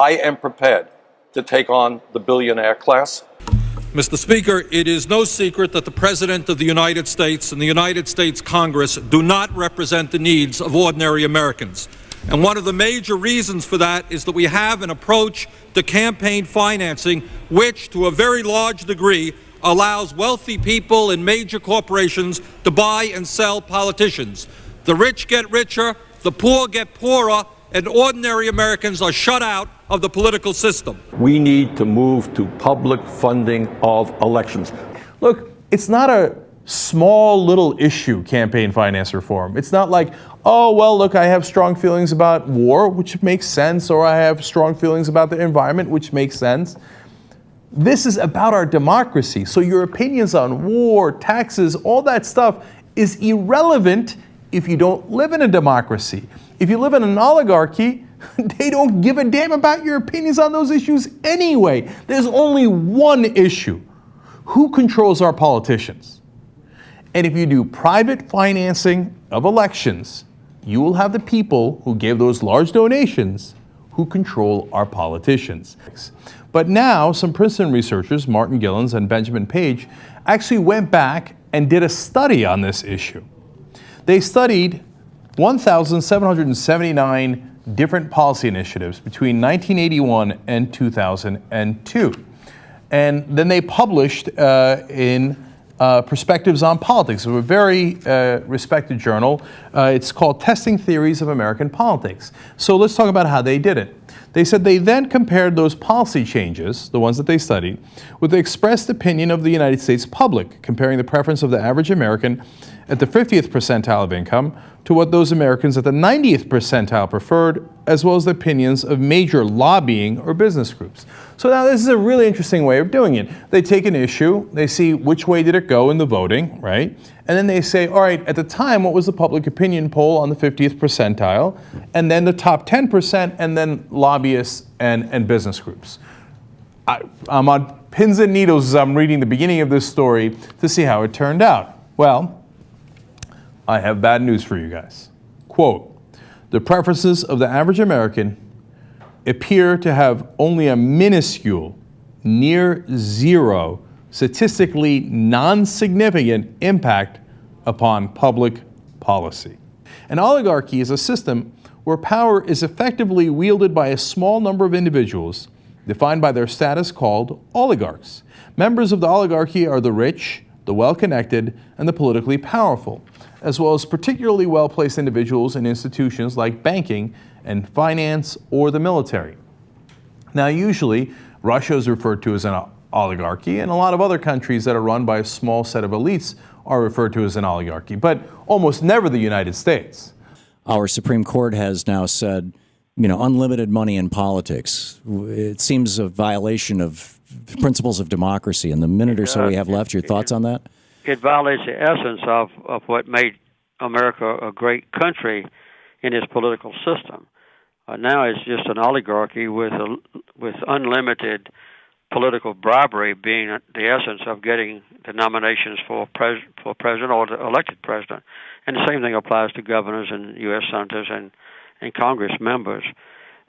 I am prepared to take on the billionaire class. Mr. Speaker, it is no secret that the President of the United States and the United States Congress do not represent the needs of ordinary Americans. And one of the major reasons for that is that we have an approach to campaign financing which, to a very large degree, allows wealthy people and major corporations to buy and sell politicians. The rich get richer, the poor get poorer, and ordinary Americans are shut out of the political system. We need to move to public funding of elections. Look, it's not a small little issue, campaign finance reform. It's not like, oh, well, look, I have strong feelings about war, which makes sense, or I have strong feelings about the environment, which makes sense. This is about our democracy. So your opinions on war, taxes, all that stuff is irrelevant if you don't live in a democracy. If you live in an oligarchy, they don't give a damn about your opinions on those issues anyway. There's only one issue. Who controls our politicians? And if you do private financing of elections, you will have the people who gave those large donations who control our politicians. But now some Princeton researchers, Martin Gilens and Benjamin Page, actually went back and did a study on this issue. They studied 1,779 different policy initiatives between 1981 and 2002. And then they published in Perspectives on Politics, a very respected journal. It's called Testing Theories of American Politics. So let's talk about how they did it. They said they then compared those policy changes, the ones that they studied, with the expressed opinion of the United States public, comparing the preference of the average American at the 50th percentile of income to what those Americans at the 90th percentile preferred, as well as the opinions of major lobbying or business groups. So now this is a really interesting way of doing it. They take an issue, they see which way did it go in the voting, right? And then they say, all right, at the time, what was the public opinion poll on the 50th percentile? And then the top 10%, and then lobbyists and business groups. I'm on pins and needles as I'm reading the beginning of this story to see how it turned out. Well, I have bad news for you guys. Quote, the preferences of the average American appear to have only a minuscule, near zero, statistically non-significant impact upon public policy. An oligarchy is a system where power is effectively wielded by a small number of individuals, defined by their status called oligarchs. Members of the oligarchy are the rich, the well-connected, and the politically powerful, as well as particularly well-placed individuals in institutions like banking and finance or the military. Now, usually, Russia is referred to as an oligarchy, and a lot of other countries that are run by a small set of elites are referred to as an oligarchy, but almost never the United States. Our Supreme Court has now said, unlimited money in politics. It seems a violation of principles of democracy. In the minute or so we have left, your thoughts on that? It violates the essence of what made America a great country in its political system. Now it's just an oligarchy with unlimited political bribery being the essence of getting the nominations for president or the elected president. And the same thing applies to governors and U.S. senators and Congress members.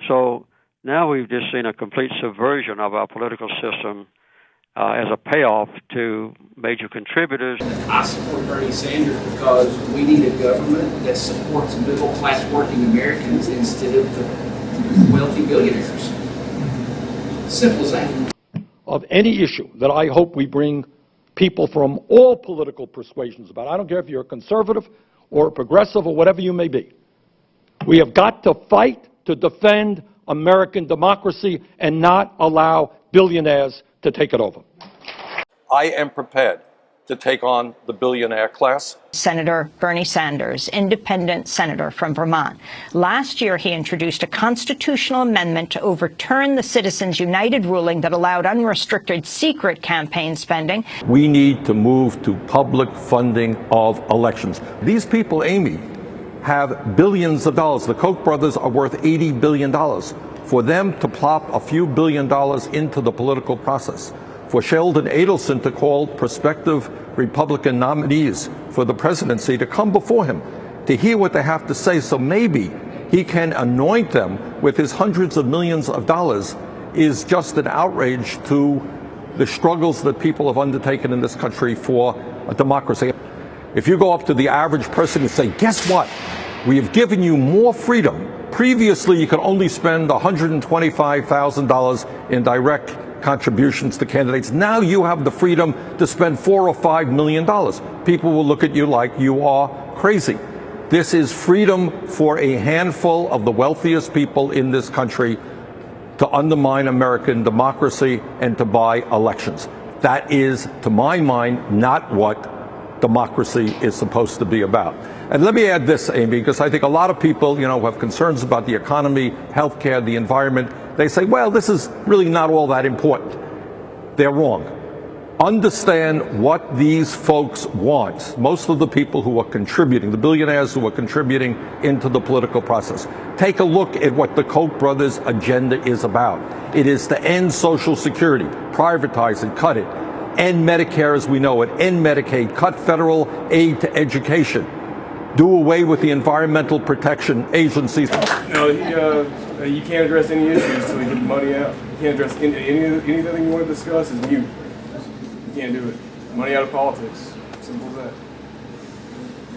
So now we've just seen a complete subversion of our political system as a payoff to major contributors. I support Bernie Sanders because we need a government that supports middle-class working Americans instead of the wealthy billionaires. Simple as that. Of any issue that I hope we bring people from all political persuasions about. I don't care if you're a conservative or a progressive or whatever you may be. We have got to fight to defend American democracy and not allow billionaires to take it over. I am prepared to take on the billionaire class. Senator Bernie Sanders, independent senator from Vermont. Last year, he introduced a constitutional amendment to overturn the Citizens United ruling that allowed unrestricted secret campaign spending. We need to move to public funding of elections. These people, Amy, have billions of dollars. The Koch brothers are worth $80 billion. For them to plop a few $1 billion into the political process, for Sheldon Adelson to call prospective Republican nominees for the presidency to come before him, to hear what they have to say, so maybe he can anoint them with his hundreds of millions of dollars is just an outrage to the struggles that people have undertaken in this country for a democracy. If you go up to the average person and say, guess what? We have given you more freedom. Previously, you could only spend $125,000 in direct contributions to candidates. Now you have the freedom to spend $4 or $5 million. People will look at you like you are crazy. This is freedom for a handful of the wealthiest people in this country to undermine American democracy and to buy elections. That is, to my mind, not what democracy is supposed to be about. And let me add this, Amy, because I think a lot of people, who have concerns about the economy, healthcare, the environment, they say, well, this is really not all that important. They're wrong. Understand what these folks want. Most of the people who are contributing, the billionaires who are contributing into the political process. Take a look at what the Koch brothers' agenda is about. It is to end Social Security, privatize it, cut it, end Medicare as we know it, end Medicaid, cut federal aid to education, do away with the environmental protection agencies. No, you can't address any issues until you get the money out. You can't address anything you want to discuss is mute. You can't do it. Money out of politics. Simple as that.